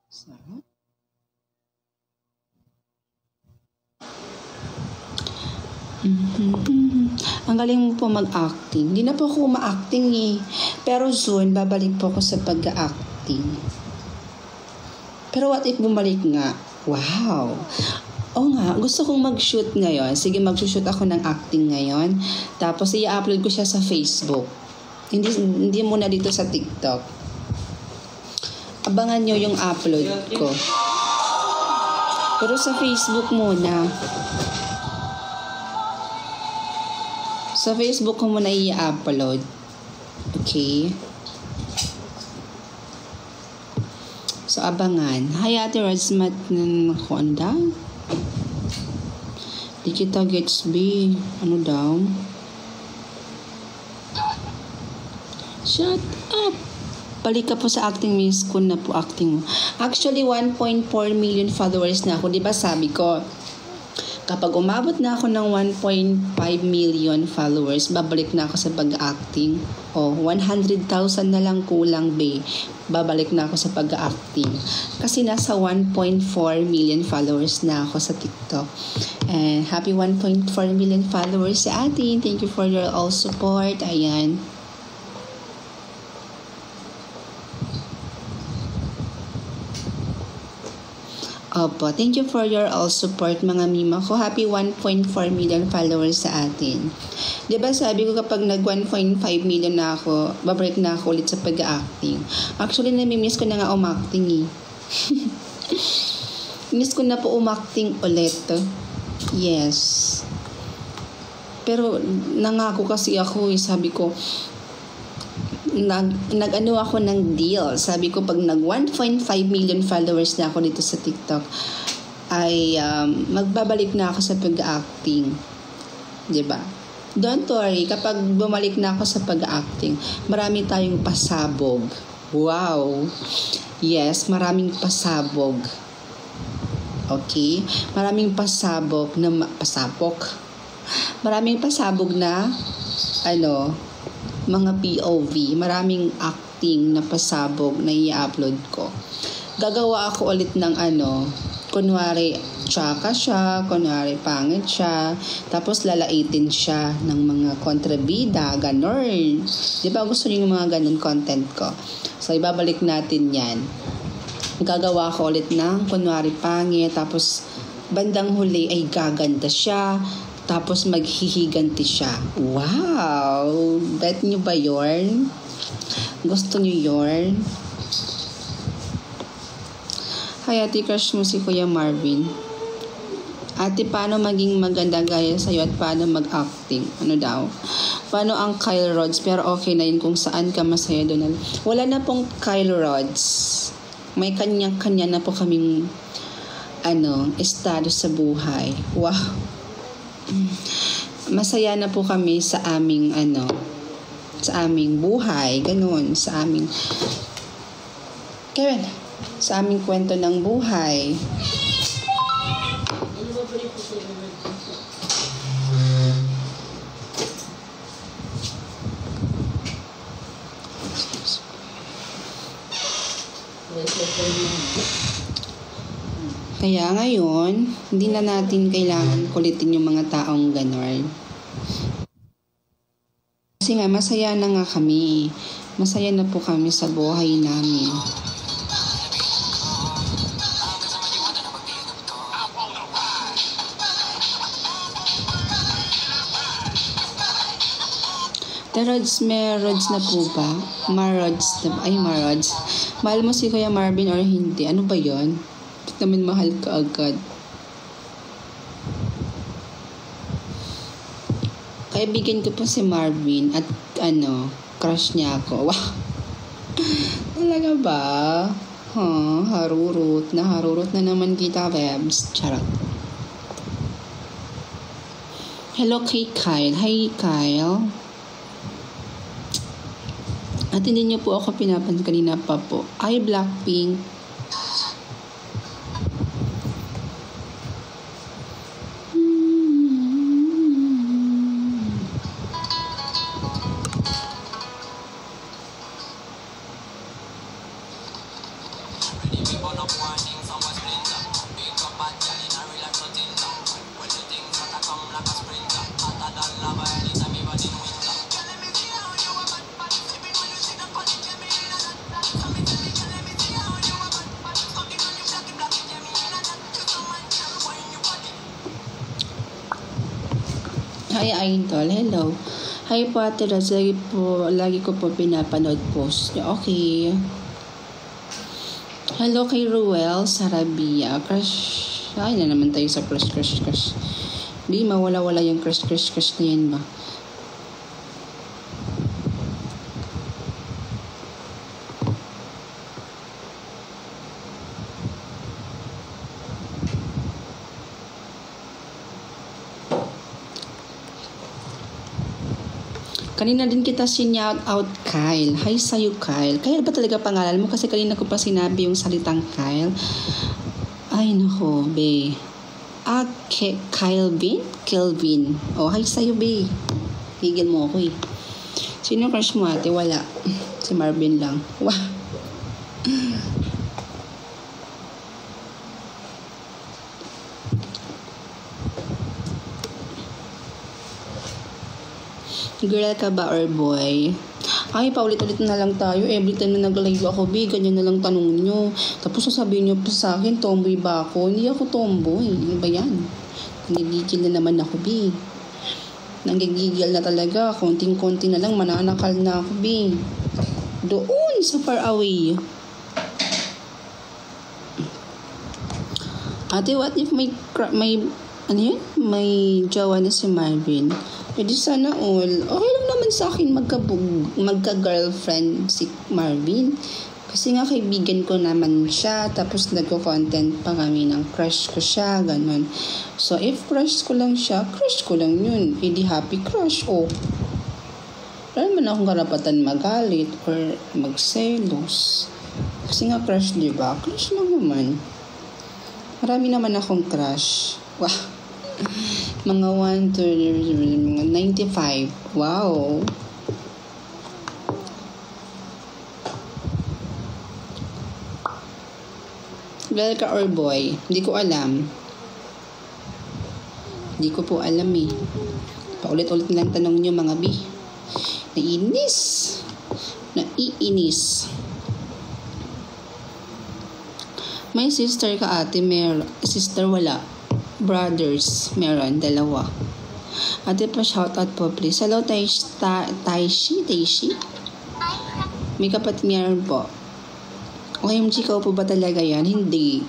Sarap. Ang galing mo po mag-acting. Hindi na po ako ma-acting eh. Pero soon, babalik po ako sa pag-acting. Pero what if bumalik nga? Wow! Oo nga, gusto kong mag-shoot ngayon. Sige, mag-shoot ako ng acting ngayon. Tapos i-upload ko siya sa Facebook. Hindi muna dito sa TikTok. Abangan nyo yung upload ko. Pero sa Facebook muna. Sa Facebook ko muna i-upload. Okay? So, abangan. Hi, Ate Rosmat. Ako, ano daw? Di kita gets B. Ano daw? Shut up! Balik ka po sa acting, miss ko na po acting mo. Actually, 1.4 million followers na ako. Diba sabi ko, kapag umabot na ako ng 1.5 million followers, babalik na ako sa pag-acting. O, 100,000 na lang kulang, be. Babalik na ako sa pag-acting. Kasi nasa 1.4 million followers na ako sa TikTok. And happy 1.4 million followers sa atin. Thank you for your all support. Ayan. Opo, thank you for your all support mga mima ko. Happy 1.4 million followers sa atin. Diba sabi ko kapag nag 1.5 million na ako, babalik na ako ulit sa pag-acting. Actually, namimiss ko na nga umacting eh. Miss ko na po umacting ulit. Yes. Pero nangako kasi ako eh, sabi ko, nag-ano ako ng deal. Sabi ko, pag nag 1.5 million followers na ako dito sa TikTok, ay magbabalik na ako sa pag-acting. Diba? Don't worry, kapag bumalik na ako sa pag-acting, marami tayong pasabog. Wow! Yes, maraming pasabog. Okay? Maraming pasabog na maraming pasabog na mga POV, maraming acting na pasabog na i-upload ko. Gagawa ako ulit ng kunwari tsaka siya, kunwari pangit siya, tapos lalaitin siya ng mga kontrabida, ganon. Di ba gusto niyo yung mga ganon content ko? So, ibabalik natin yan. Gagawa ako ulit ng kunwari pangit, tapos bandang huli ay gaganda siya, tapos maghihiganti siya. Wow! Bet nyo ba yorn? Gusto nyo yorn? Hi, ate, crush mo si Kuya Marvin. Ate, paano maging maganda gaya sa'yo at paano mag-acting? Ano daw? Paano ang Kyle Rods? Pero okay na yun kung saan ka masaya doon. Wala na pong Kyle Rods. May kanya-kanya na po kaming estado sa buhay. Wow! Masaya na po kami sa aming sa aming buhay, ganun, sa aming Kevin, sa aming kwento ng buhay. Kaya ngayon, hindi na natin kailangan kulitin yung mga taong ganon. Kasi nga, masaya na nga kami. Masaya na po kami sa buhay namin. Rods, may rods na po ba? Marods. Mahal mo si Kuya Marvin or hindi? Ano ba yon? Naman mahal ka agad. Kaibigan ko po si Marvin at crush niya ako. Wow! Talaga ba? Harurot na naman kita, Bebs. Charot. Hello kay Kyle. Hi, Kyle. At hindi niyo po ako pinapansin kanina pa po. Ay, Blackpink. Hi, Idol. Hello. Hi po, Ate Raz. Lagi ko po pinapanood post niyo. Okay. Hello kay Ruel Sarabia. Crush. Ay na naman tayo sa crush. Di mawala-wala yung crush na yan ba? Kanina din kita sinyat out, Kyle. Hi sa'yo, Kyle. Kyle ba talaga pangalan mo? Kasi kanina ko pa sinabi yung salitang Kyle. Ay, nako, be. Kelvin. Oh, hi sa'yo, be. Higil mo ako eh. Sino crush mo, ate? Wala. Si Marvin lang. Wow. Girl ka ba or boy? Ay, paulit-ulit na lang tayo. Every time na nag-live ako, be, ganyan na lang tanong nyo. Tapos sasabihin nyo pa sa akin, tomboy ba ako? Hindi ako tomboy. Ano ba yan? Nanggigigil na naman ako, be. Nanggigigil na talaga. Konting-konti na lang, mananakal na ako, be. Doon, sa far away. Ate, what if may ano yun? May jowa na si Marvin? Pwede sana all. Okay lang naman sa akin magka-girlfriend si Marvin. Kasi nga kaibigan ko naman siya. Tapos nagko-content pa kami ng crush ko siya. Ganon. So if crush ko lang siya, crush ko lang yun. Hindi happy crush. Oh. Wala naman akong karapatan magalit or magselos. Kasi nga crush, diba? Crush lang naman. Marami naman akong crush. Wow. Mga 1 to 95. Wow. Girl ka or boy? Hindi ko alam. Hindi ko po alam eh. Paulit-ulit lang tanong nyo mga bi. Naiinis. May sister ka, ate? Sister wala. Brothers, meron, 2. Ate pa shoutout po please. Hello, Taishi? May kapatid meron po. OMG, ka po ba talaga yan? Hindi,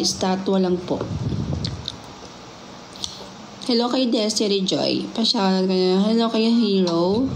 statwa lang po. Hello kay Desiree Joy. Pa-shoutout ka na. Hello kay Hero.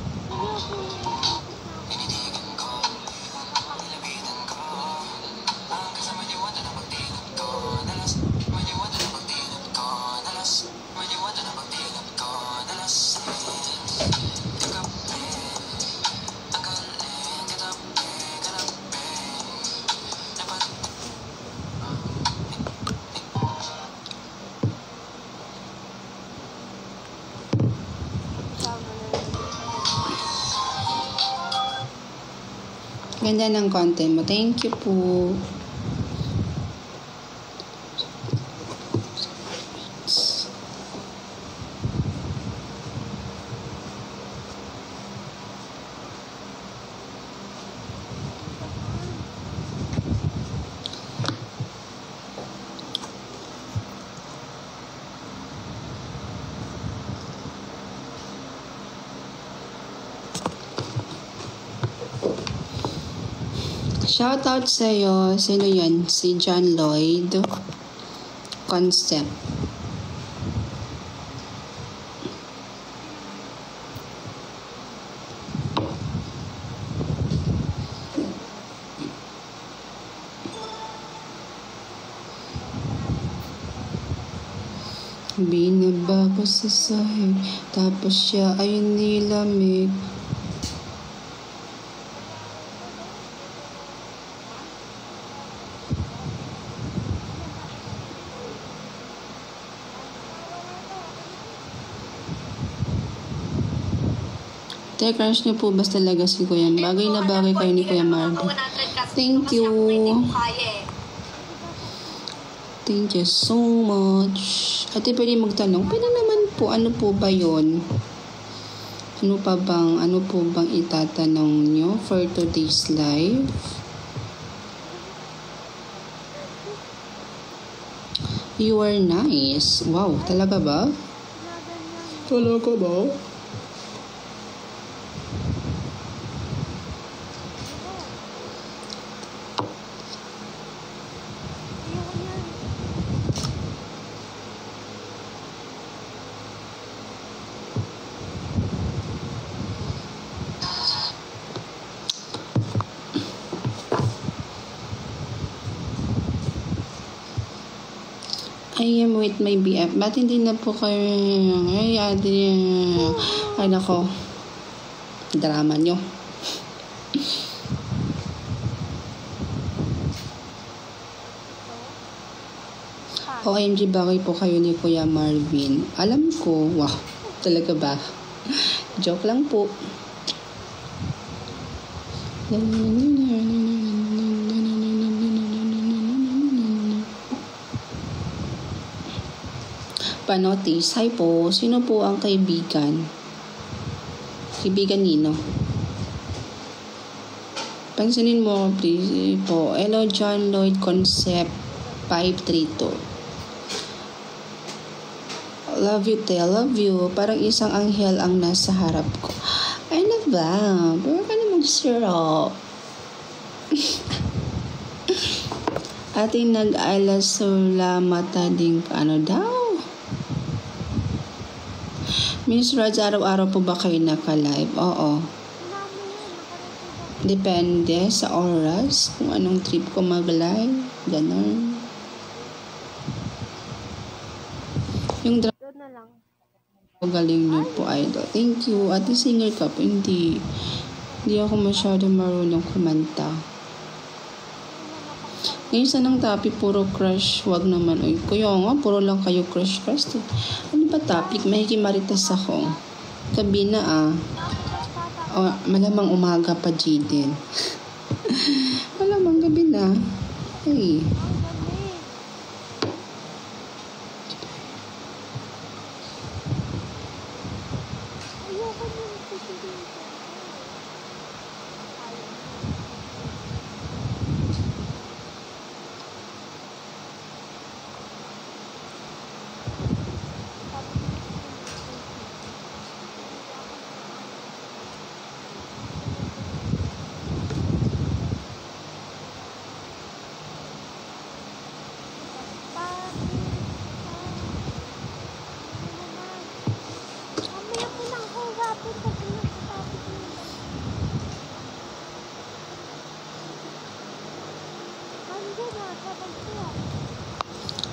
Ganda ng content mo. Thank you po. Shoutout sa'yo. Sino yan? Si John Lloyd. Concept. Binaba ko sa sahig, tapos siya ay nilamig. Crush niyo po ba talaga si Kuya? Bagay na bagay kayo ni Kuya Marvin. Thank you. Thank you so much. Ate, pwede magtanong? Pwede naman po, ano po ba yun? Ano po bang itatanong nyo for today's live? You are nice. Wow, talaga ba? Talaga ba? I am with my BF. Ba't hindi na po kayo... Ay, nako. Drama nyo. OMG, bagay po kayo ni Kuya Marvin. Alam ko. Wow, talaga ba? Joke lang po. Panotis. Hi po. Sino po ang kaibigan? Kaibigan nino? Pansinin mo, please po. Hello, John Lloyd Concept 532. Love you, te. Love you. Parang isang anghel ang nasa harap ko. Ay na ba? Pero ka na mag-syrup. Ating nag-alas mata din ano daw? Miss Raj, araw-araw po ba kayo naka-live? Oo. Depende sa oras kung anong trip ko mag-live. Ganon. Yung drama na lang. Galing niyo po, idol. Thank you. Ate, singer ka po. Hindi ako masyado marunong kumanta. Ngayon sa nang topic, puro crush. Wag naman. Uy, kuya nga, puro lang kayo crush. Ano ba topic? May hikimaritas ako. Gabi na malamang umaga pa, Jaden. Malamang gabi na. Hey.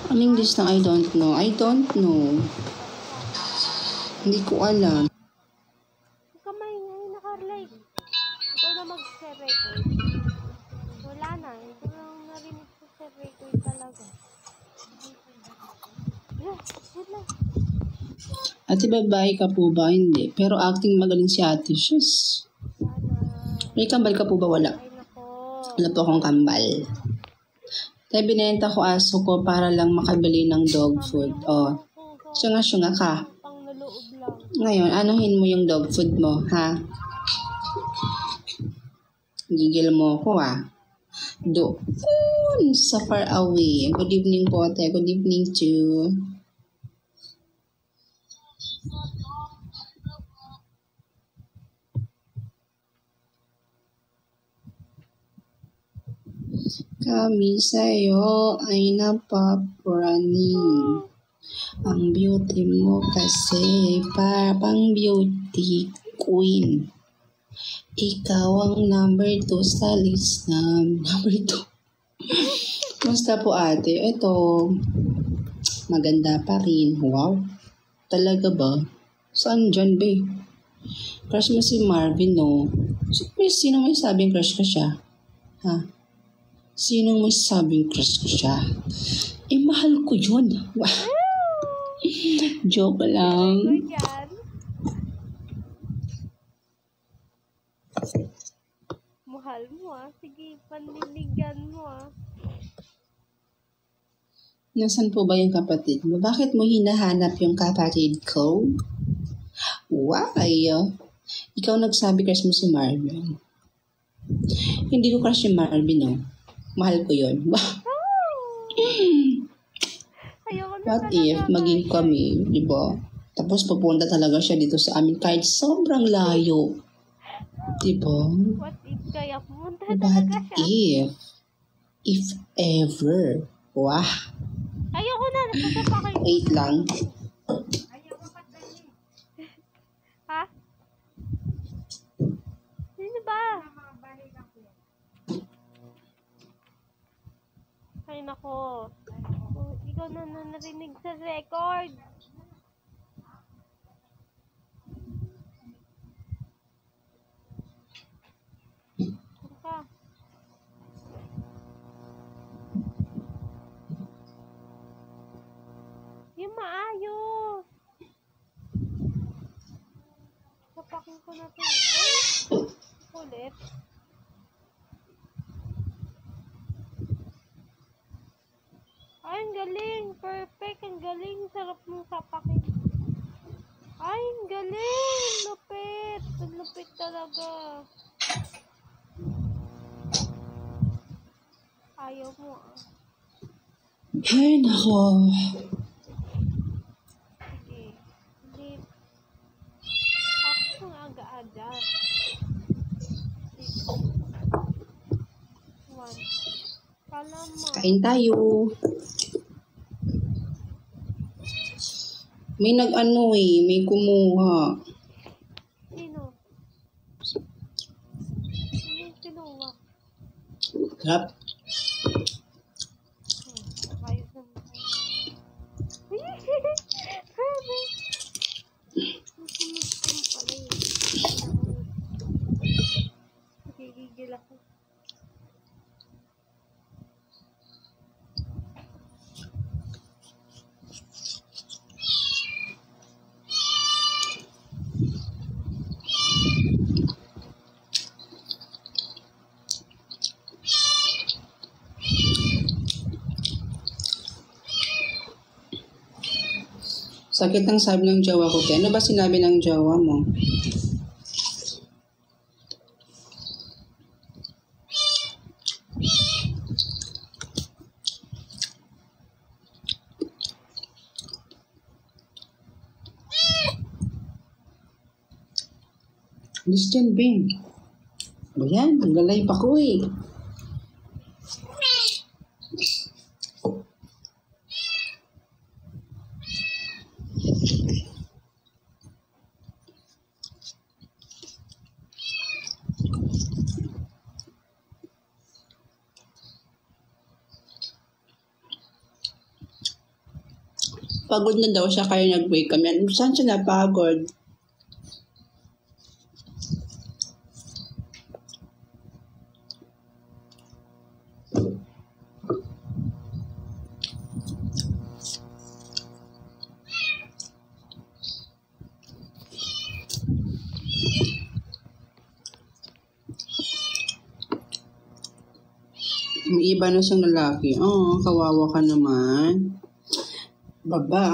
Ang English ng I don't know. I don't know. Hindi ko alam. Kamay ngayon naka-live. Ikaw na mag-record. Wala na. Ito lang narinig ko sa record talaga. Good luck. Ate, babae ka po ba? Hindi. Pero acting magaling si ate. Shush. May kambal ka po ba? Wala. Wala po akong kambal. Kaya binenta ko aso ko para lang makabili ng dog food. Oh, syunga ka. Ngayon, anuhin mo yung dog food mo, ha? Gigil mo ko, Doon sa far away. Good evening po, ate. Good evening to kami sa'yo ay napapraning. Ang beauty mo kasi parang beauty queen. Ikaw ang number 2 sa list na number 2. Kumusta po, ate? Ito, maganda pa rin. Wow. Talaga ba? Saan dyan, babe? Crush mo si Marvin, no? Sino may sabing crush ka siya? Ha? Sinong may sabing crush ko siya? Mahal ko yun. Joke lang. mahal mo Sige, panliligan mo Nasaan po ba yung kapatid mo? Bakit mo hinahanap yung kapatid ko? Why? Ikaw nagsabi crush mo si Marvin. Hindi ko crush si Marvin, no? Mahal ko yun. Ayoko na What talaga. if maging kami, di ba? Tapos pupunta talaga siya dito sa amin kahit sobrang layo. Di ba? What if kaya pumunta What talaga siya? if? If ever. Wah. Ayoko na. Napapakin. Wait lang. Ha? Sino ba? Ay nako. Ikaw na narinig sa record. Ka. Yung maayos. Papakin ko na to. Ay, ulit. Ay, ang galing. Perfect. Ang galing. Sarap mong sapakin. Ay, ang galing. Lupit. Ang lupit talaga. Ayaw mo Ay, nako. Sige. Hindi. Ako ang aga-aga. 6. 1. Kala mo. Kain tayo. May nag-ano may kumuha. Sino? Sino yung kinuha? Sarap. Ayos naman. Susunod ko pala Nagigigil ako. Sakit ang sabi ng jowa ko. Ano ba sinabi ng jowa mo? Listen, Ben. Ayan, galay pa ko Pagod na daw siya kaya nag-wake kami. Saan siya napagod? May iba na siyang lalaki. Oh, kawawa ka naman. Baba.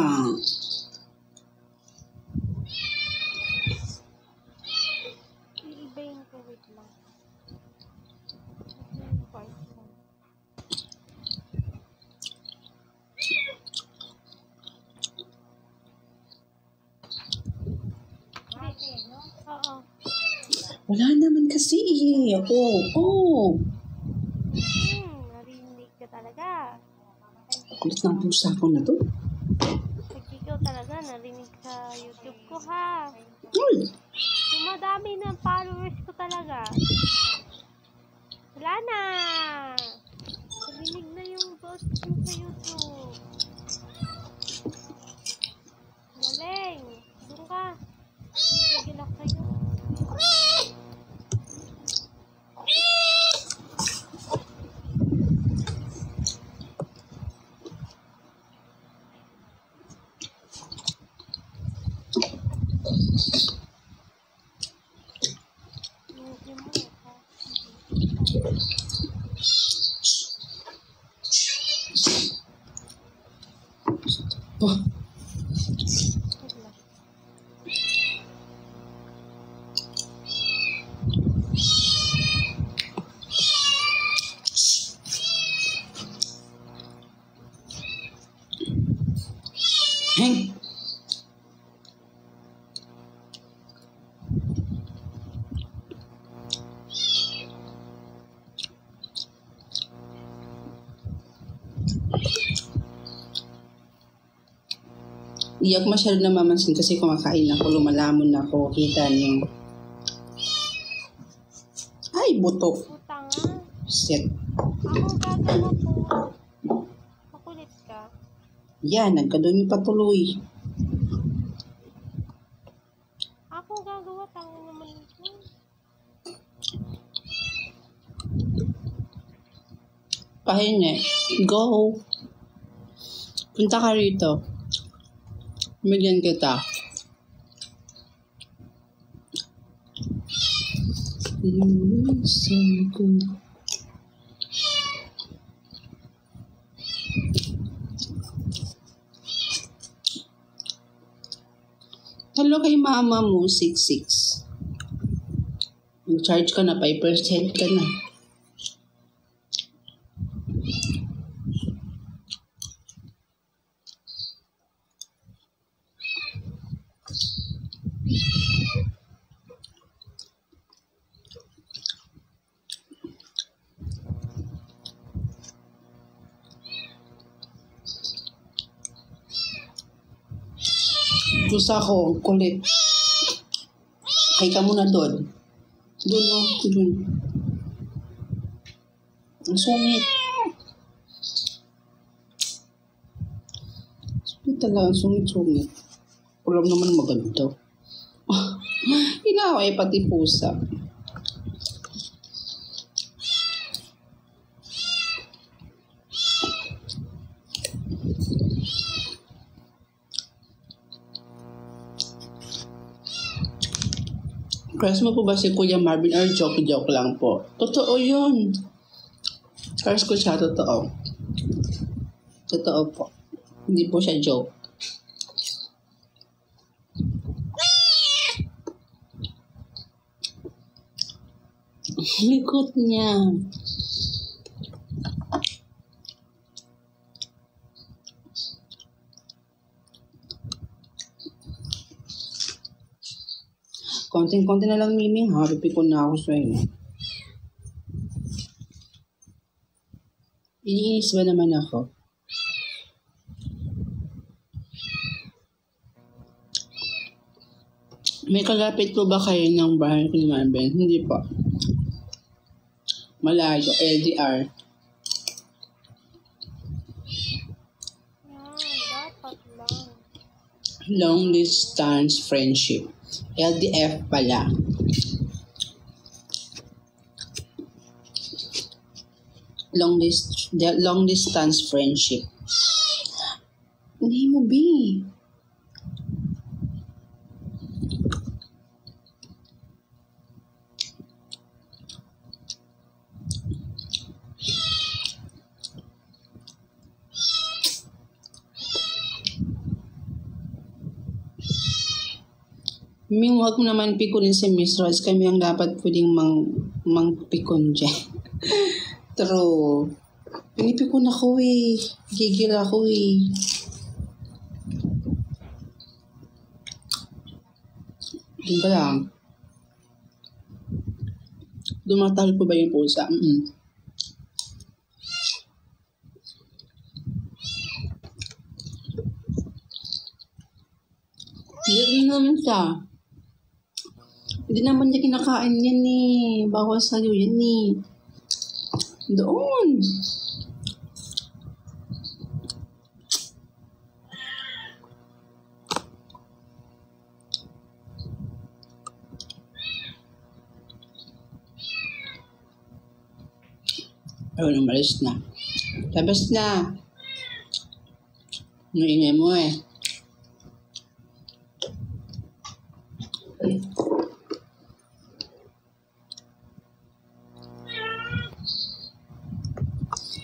Iibayin ko, wait lang. Ito yung part lang. Oo. Wala naman kasi Oh. Narinig ka talaga. Kulit ng pusa ko na to. Ikaw talaga, narinig sa YouTube ko ha. Uy! Dumadami ng followers ko talaga. Wala na. Narinig na yung post ko sa YouTube. Galing. Doon ka. Gigil ako sa'yo. Hindi mo ha. Wait lang. Heng! Iyak masyado namamansin kasi kumakain ako, lumalamon ako, kita niyo. Ay, buto. Puta nga. Shit. Ako gagawa po. Makulit ka. Yan, nagkadumi patuloy. Ako gagawa. Tanga naman ito. Pahingi. Go. Punta ka rito. Bigyan kita. Hello kay mama mo, 66. Mag-charge ka na, 5% ka na. Gusto ako, kulit. Hay ka muna doon. Doon, oh. Doon. Ang sungit. Sungit talaga, ang sungit-sungit. Alam naman maganda. Inaway pati pusa. Crush mo po ba si Kuya Marvin or joke-joke lang po? Totoo yun. Crush ko siya, totoo. Totoo po. Hindi po siya joke. Likot niya. Konting-konti na lang, Miming, ha? Pipikon na ako sa inyo. Iniinis ba naman ako? May kalapit po ba kayo ng bahay ko ni Marvin? Hindi po. Malayo, LDR. Yan, dapat lang. Long distance friendship. LDF pala. Long distance friendship. Hindi mo, B. Ming, huwag mo naman pikunin si Miss Rose. Kami ang dapat pwedeng mang-pikon dyan. True. Pinipikon ako eh. Gigil ako eh. Diyan ba lang? Dumatahol po ba yung pusa? Hindi naman siya. Hindi naman niya kinakain yan eh. Bawal sa'yo yan eh. Doon. Ayun, umalis na. Labas na. Ang ingay mo eh.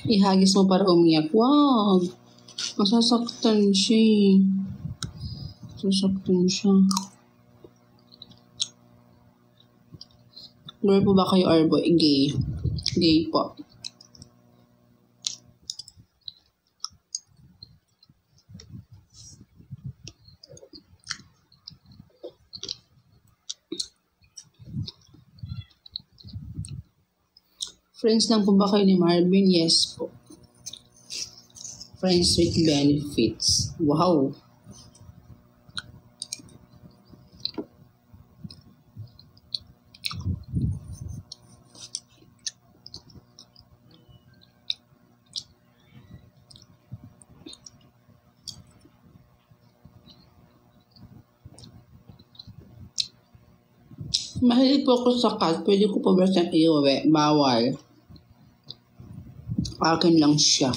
Ihagis mo para umiyak. Wow! Masasaktan siya eh. Masasaktan siya. Girl po ba kayo or boy? Gay. Gay po. Friends lang po ba kayo ni Marvin? Yes po. Friends with benefits. Wow. Mahilig po ako sa cat. Pwede ko po ba siyang iuwi? Bawal. Akin lang siya.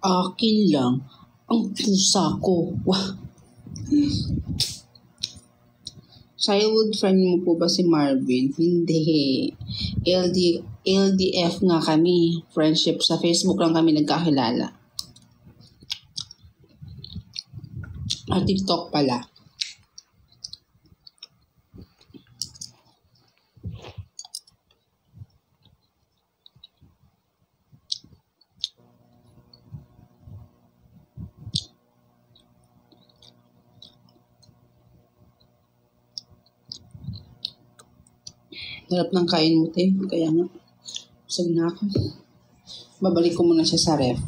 Akin lang. Ang pusa ko. Wah. Childhood friend mo po ba si Marvin? Hindi. LDF nga kami. Friendship. Sa Facebook lang kami nagkakilala. TikTok pala. Harap ng kain mo, te. Kaya nga. Busog na ako. Babalik ko muna siya sa ref.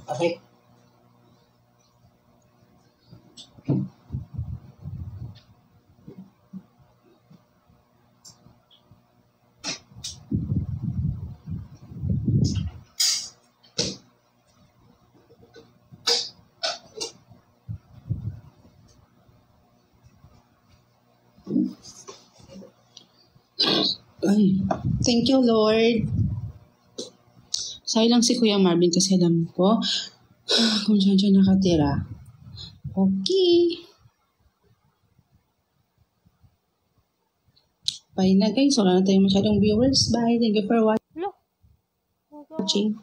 Okay. Ay, thank you, Lord. Sayang si Kuya Marvin kasi alam ko kung saan siya nakatira. Okay. Bye na guys. Wala na tayong masyadong viewers. Bye. Thank you for watching.